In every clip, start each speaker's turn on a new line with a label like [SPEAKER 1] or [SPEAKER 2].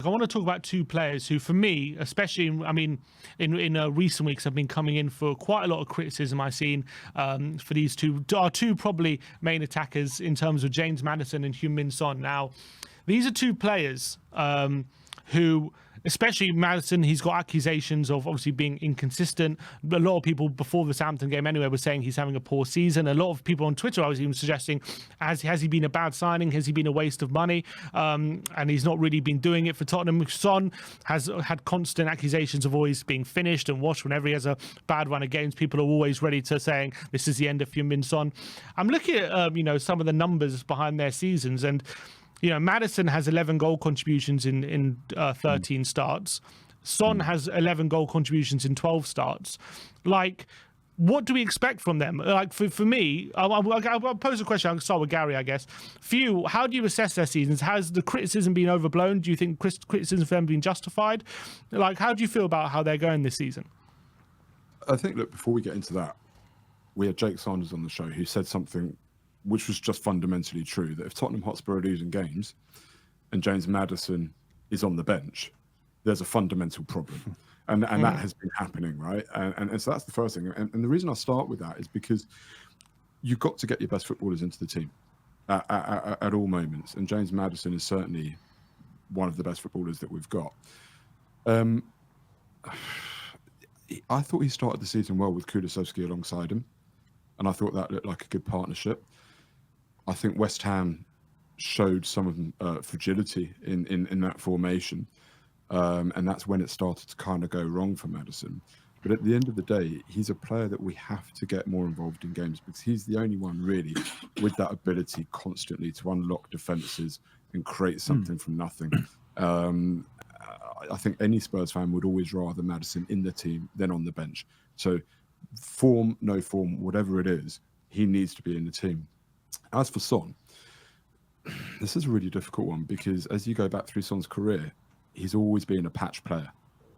[SPEAKER 1] I want to talk about two players who, for me, especially, in recent weeks, have been coming in for quite a lot of criticism I've seen for these two, are two probably main attackers in terms of James Maddison and Heung-min Son. Now, these are two players who, especially Maddison, he's got accusations of obviously being inconsistent. A lot of people before the Southampton game anyway were saying he's having a poor season. A lot of people on Twitter, I was even suggesting, has he been a bad signing? Has he been a waste of money? And he's not really been doing it for Tottenham. Son has had constant accusations of always being finished and washed whenever he has a bad run of games. People are always ready to saying this is the end of Heung-min Son. I'm looking at some of the numbers behind their seasons, and Maddison has 11 goal contributions in 13 starts. Son has 11 goal contributions in 12 starts. Like, what do we expect from them? Like, for me, I'll pose a question. I'll start with Gary, I guess. For you, how do you assess their seasons? Has the criticism been overblown? Do you think criticism for them been justified? Like, how do you feel about how they're going this season?
[SPEAKER 2] I think, look, before we get into that, we had Jake Sanders on the show who said something which was just fundamentally true, that if Tottenham Hotspur are losing games and James Maddison is on the bench, there's a fundamental problem. And that has been happening, right? And so that's the first thing. And the reason I start with that is because you've got to get your best footballers into the team at all moments. And James Maddison is certainly one of the best footballers that we've got. I thought he started the season well with Kulusevski alongside him. And I thought that looked like a good partnership. I think West Ham showed some of fragility in that formation. And that's when it started to kind of go wrong for Maddison. But at the end of the day, he's a player that we have to get more involved in games because he's the only one really with that ability constantly to unlock defences and create something from nothing. I think any Spurs fan would always rather Maddison in the team than on the bench. So form, no form, whatever it is, he needs to be in the team. As for Son, this is a really difficult one because as you go back through Son's career, he's always been a patch player.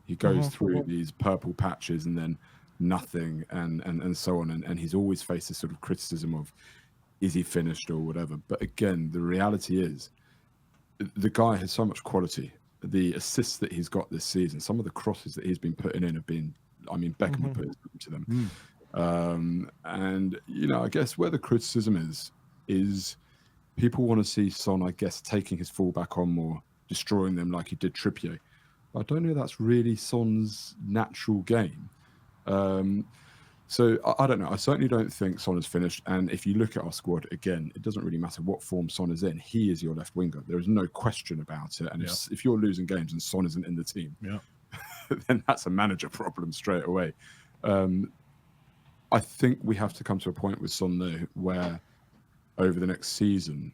[SPEAKER 2] He goes through these purple patches and then nothing and so on. And he's always faced this sort of criticism of, is he finished or whatever? But again, the reality is the guy has so much quality. The assists that he's got this season, some of the crosses that he's been putting in have been, Beckham would put it to them. And, I guess where the criticism is people want to see Son, I guess, taking his fullback on more, destroying them like he did Trippier. I don't know that's really Son's natural game. So I don't know. I certainly don't think Son is finished. And if you look at our squad, again, it doesn't really matter what form Son is in. He is your left winger. There is no question about it. And if you're losing games and Son isn't in the team, then that's a manager problem straight away. I think we have to come to a point with Son, though, where over the next season,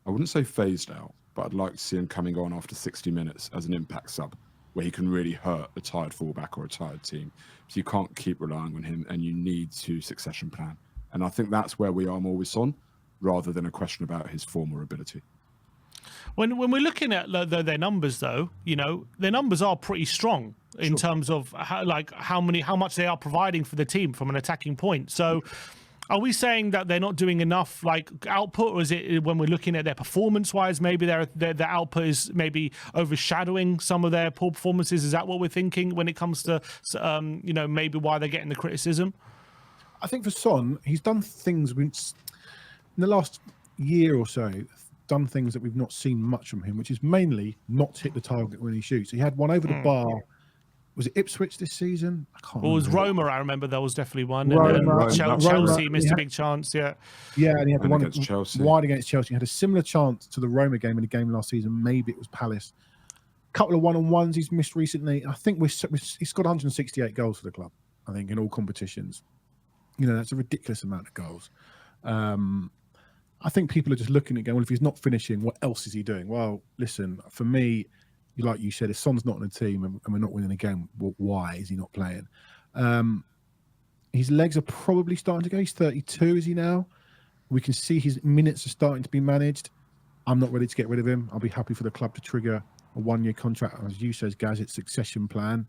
[SPEAKER 2] I wouldn't say phased out, but I'd like to see him coming on after 60 minutes as an impact sub, where he can really hurt a tired fullback or a tired team. So you can't keep relying on him, and you need to succession plan. And I think that's where we are more with Son, rather than a question about his form or ability.
[SPEAKER 1] When we're looking at their numbers, though, their numbers are pretty strong in terms of how much they are providing for the team from an attacking point. So, are we saying that they're not doing enough output, or is it when we're looking at their performance-wise, maybe their output is maybe overshadowing some of their poor performances? Is that what we're thinking when it comes to maybe why they're getting the criticism?
[SPEAKER 3] I think for Son, he's done things in the last year or so. Done things that we've not seen much from him, which is mainly not hit the target when he shoots. He had one over the bar. Was it Ipswich this season? I can't remember.
[SPEAKER 1] It was Roma, I remember there was definitely one.
[SPEAKER 3] Roma,
[SPEAKER 1] Chelsea missed a big chance,
[SPEAKER 3] Yeah, and he had the one
[SPEAKER 2] against Chelsea.
[SPEAKER 3] Wide against Chelsea. He had a similar chance to the Roma game in the game last season. Maybe it was Palace. A couple of one-on-ones he's missed recently. I think he's got 168 goals for the club, I think, in all competitions. That's a ridiculous amount of goals. I think people are just looking at going, well, if he's not finishing, what else is he doing? Well, listen, for me, like you said, if Son's not in the team and we're not winning a game, well, why is he not playing? His legs are probably starting to go. He's 32, is he now? We can see his minutes are starting to be managed. I'm not ready to get rid of him. I'll be happy for the club to trigger a one-year contract. As you said, Gaz, it's succession plan.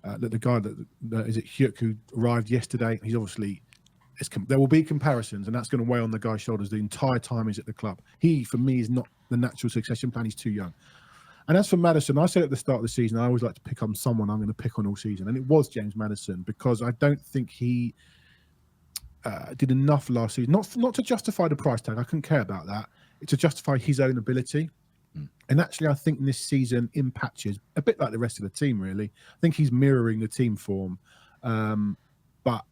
[SPEAKER 3] The guy that is it Hyuk who arrived yesterday, he's obviously... there will be comparisons, and that's going to weigh on the guy's shoulders the entire time he's at the club. He, for me, is not the natural succession plan. He's too young. And as for Maddison, I said at the start of the season, I always like to pick on someone I'm going to pick on all season. And it was James Maddison, because I don't think he did enough last season. Not to justify the price tag. I couldn't care about that. It's to justify his own ability. And actually, I think this season in patches, a bit like the rest of the team, really. I think he's mirroring the team form. But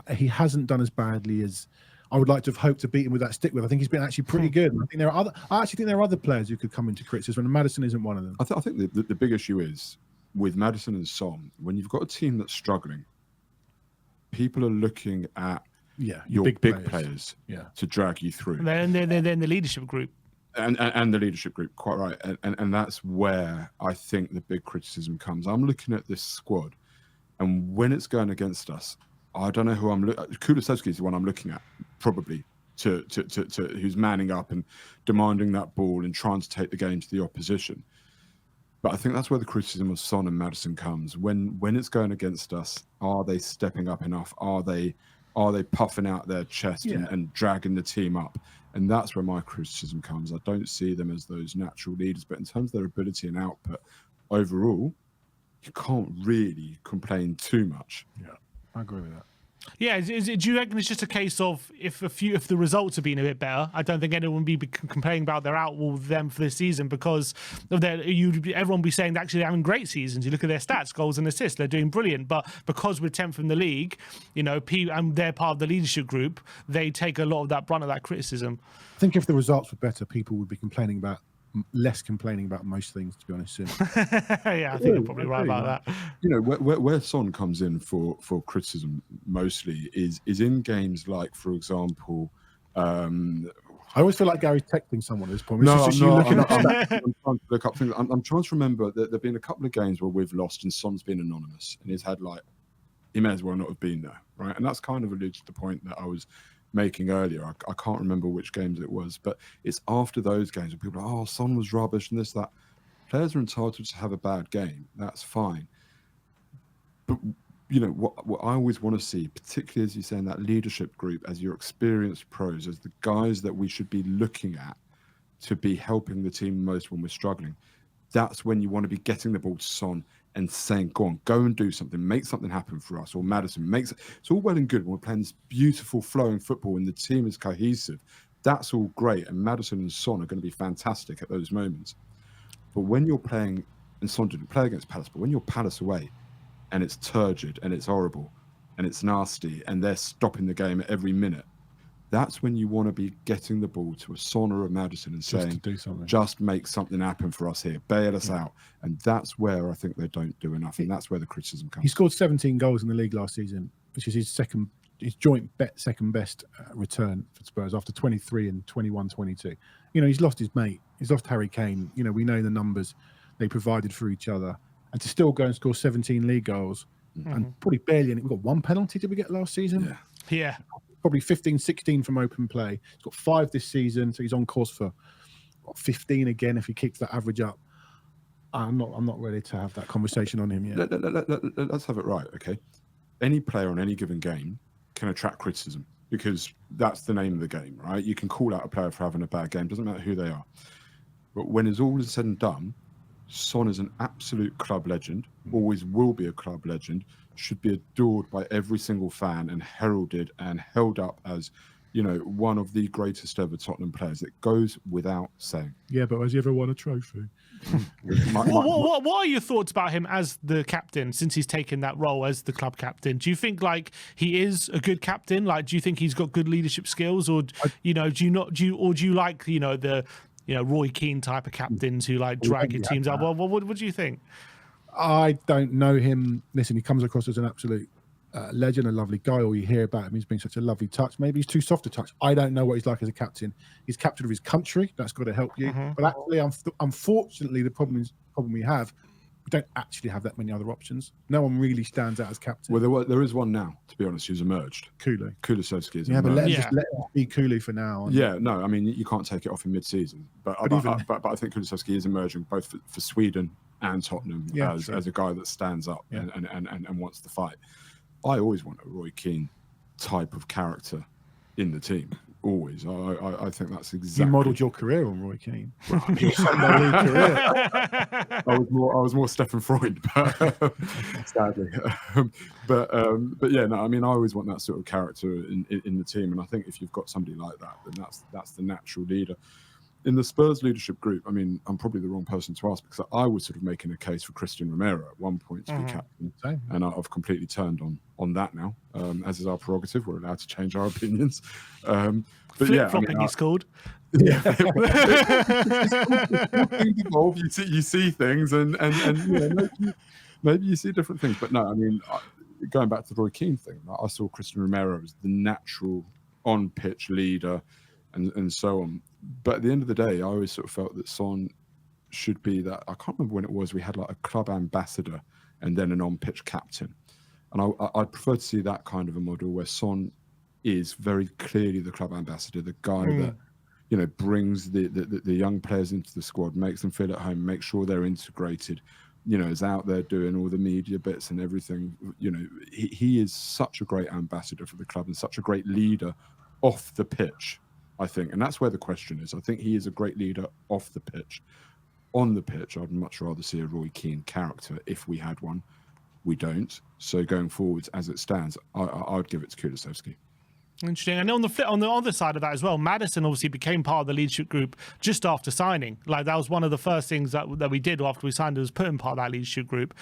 [SPEAKER 3] he hasn't done as badly as I would like to have hoped to beat him with that stick with. I think he's been actually pretty good. I actually think there are other players who could come into criticism, and Maddison isn't one of them.
[SPEAKER 2] I think the big issue is with Maddison and Son, when you've got a team that's struggling, people are looking at your big players to drag you through.
[SPEAKER 1] And then the leadership group.
[SPEAKER 2] And the leadership group, quite right. And that's where I think the big criticism comes. I'm looking at this squad, and when it's going against us, I don't know who I'm looking at. Kulusevski is the one I'm looking at, probably, to who's manning up and demanding that ball and trying to take the game to the opposition. But I think that's where the criticism of Son and Maddison comes. When it's going against us, are they stepping up enough? Are they puffing out their chest and dragging the team up? And that's where my criticism comes. I don't see them as those natural leaders, but in terms of their ability and output, overall, you can't really complain too much.
[SPEAKER 3] Yeah, I agree with that.
[SPEAKER 1] Yeah, do you reckon it's just a case of if the results have been a bit better, I don't think anyone would be complaining about their outwall of them for this season, because of everyone would be saying they're actually having great seasons. You look at their stats, goals and assists, they're doing brilliant. But because we're 10th in the league, and they're part of the leadership group, they take a lot of that brunt of that criticism.
[SPEAKER 3] I think if the results were better, people would be less complaining about most things, to be honest.
[SPEAKER 1] Yeah, I think you're probably right about that.
[SPEAKER 2] Where Son comes in for criticism mostly is in games like, for example,
[SPEAKER 3] I always feel like Gary's texting someone at this point.
[SPEAKER 2] No, I'm trying to look up things. I'm trying to remember that there've been a couple of games where we've lost and Son's been anonymous, and he's had he may as well not have been there, right? And that's kind of alludes to the point that I was making earlier. I can't remember which games it was, but it's after those games where people are, Son was rubbish and this, that. Players are entitled to have a bad game. That's fine. But, what I always want to see, particularly as you say in that leadership group, as your experienced pros, as the guys that we should be looking at to be helping the team most when we're struggling, that's when you want to be getting the ball to Son and saying, go and do something, make something happen for us. Or Maddison makes it. It's all well and good when we're playing this beautiful flowing football and the team is cohesive. That's all great. And Maddison and Son are going to be fantastic at those moments. But when you're playing, and Son didn't play against Palace, but when you're Palace away and it's turgid and it's horrible and it's nasty and they're stopping the game at every minute, that's when you want to be getting the ball to a Son or a Maddison and saying, just make something happen for us here, bail us out. And that's where I think they don't do enough, and that's where the criticism comes.
[SPEAKER 3] He scored 17 goals in the league last season, which is his joint second best return for Spurs after 23 and 21-22. He's lost his mate. He's lost Harry Kane. We know the numbers they provided for each other. And to still go and score 17 league goals and probably barely any. We've got one penalty did we get last season?
[SPEAKER 1] Yeah.
[SPEAKER 3] Probably 15, 16 from open play. He's got 5 this season, so he's on course for 15 again if he keeps that average up. I'm not ready to have that conversation on him yet.
[SPEAKER 2] Let's have it right, okay? Any player on any given game can attract criticism because that's the name of the game, right? You can call out a player for having a bad game, doesn't matter who they are. But when it's all said and done, Son is an absolute club legend, always will be a club legend, should be adored by every single fan and heralded and held up as, one of the greatest ever Tottenham players. It goes without saying.
[SPEAKER 3] Yeah, but has he ever won a trophy?
[SPEAKER 1] What are your thoughts about him as the captain since he's taken that role as the club captain? Do you think he is a good captain? Do you think he's got good leadership skills, or do you like the Roy Keane type of captains who drag your teams up? What do you think?
[SPEAKER 3] I don't know him. Listen, he comes across as an absolute legend, a lovely guy. All you hear about him, he's been such a lovely touch. Maybe he's too soft to touch. I don't know what he's like as a captain. He's captain of his country. That's got to help you. But actually, unfortunately, the problem we have, we don't actually have that many other options. No one really stands out as captain.
[SPEAKER 2] Well, there is one now, to be honest, who's emerged.
[SPEAKER 3] Kulusevski
[SPEAKER 2] is
[SPEAKER 3] emerged. But let him be Kulu for now.
[SPEAKER 2] No, I mean, you can't take it off in mid-season. But I think Kulusevski is emerging both for Sweden and Tottenham as a guy that stands up and wants to fight. I always want a Roy Keane type of character in the team. always. I think that's
[SPEAKER 3] You
[SPEAKER 2] exactly.
[SPEAKER 3] modelled your career on Roy Keane. Your Sunday League career.
[SPEAKER 2] I was more Stefan Freud, but sadly. But yeah, no. I mean, I always want that sort of character in the team, and I think if you've got somebody like that, then that's the natural leader. In the Spurs leadership group, I mean, I'm probably the wrong person to ask because I was sort of making a case for Christian Romero at one point to be captain, and I've completely turned on that now. As is our prerogative, we're allowed to change our opinions. But
[SPEAKER 1] Flip-flopping, he's called.
[SPEAKER 2] Yeah, you see things, and maybe you see different things. But no, I mean, going back to the Roy Keane thing, I saw Christian Romero as the natural on-pitch leader, and so on. But at the end of the day, I always sort of felt that Son should be that. I can't remember when it was. We had like a club ambassador and then an on-pitch captain, and I'd prefer to see that kind of a model where Son is very clearly the club ambassador, the guy that brings the young players into the squad, makes them feel at home, makes sure they're integrated. Is out there doing all the media bits and everything. He is such a great ambassador for the club and such a great leader off the pitch, I think. And that's where the question is. I think he is a great leader off the pitch. On the pitch, I'd much rather see a Roy Keane character if we had one. We don't. So going forwards, as it stands, I'd give it to Kulusevski.
[SPEAKER 1] Interesting. And on the other side of that as well, Maddison obviously became part of the leadership group just after signing. Like, that was one of the first things that we did after we signed, was put him part of that leadership group.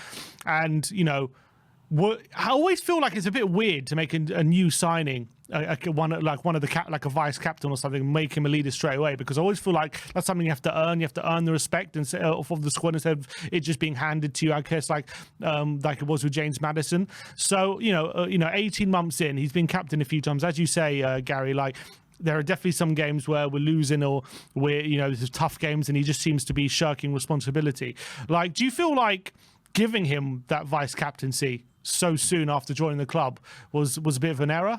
[SPEAKER 1] And I always feel like it's a bit weird to make a new signing, one of the a vice captain or something, and make him a leader straight away, because I always feel like that's something you have to earn. You have to earn the respect and of the squad instead of it just being handed to you, I guess, like it was with James Maddison. So 18 months in, he's been captain a few times, as you say, Gary. Like, there are definitely some games where we're losing, or where there's tough games, and he just seems to be shirking responsibility. Like, do you feel like giving him that vice captaincy so soon after joining the club was a bit of an error?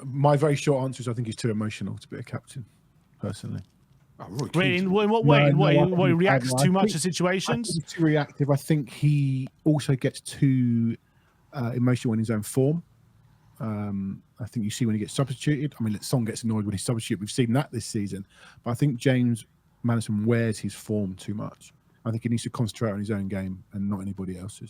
[SPEAKER 3] My very short answer is I think he's too emotional to be a captain, personally.
[SPEAKER 1] Really? In what way?
[SPEAKER 3] No,
[SPEAKER 1] he reacts too much to situations?
[SPEAKER 3] I think he's too reactive. I think he also gets too emotional in his own form. I think you see when he gets substituted. I mean, Son gets annoyed when he's substituted. We've seen that this season. But I think James Maddison wears his form too much. I think he needs to concentrate on his own game and not anybody else's.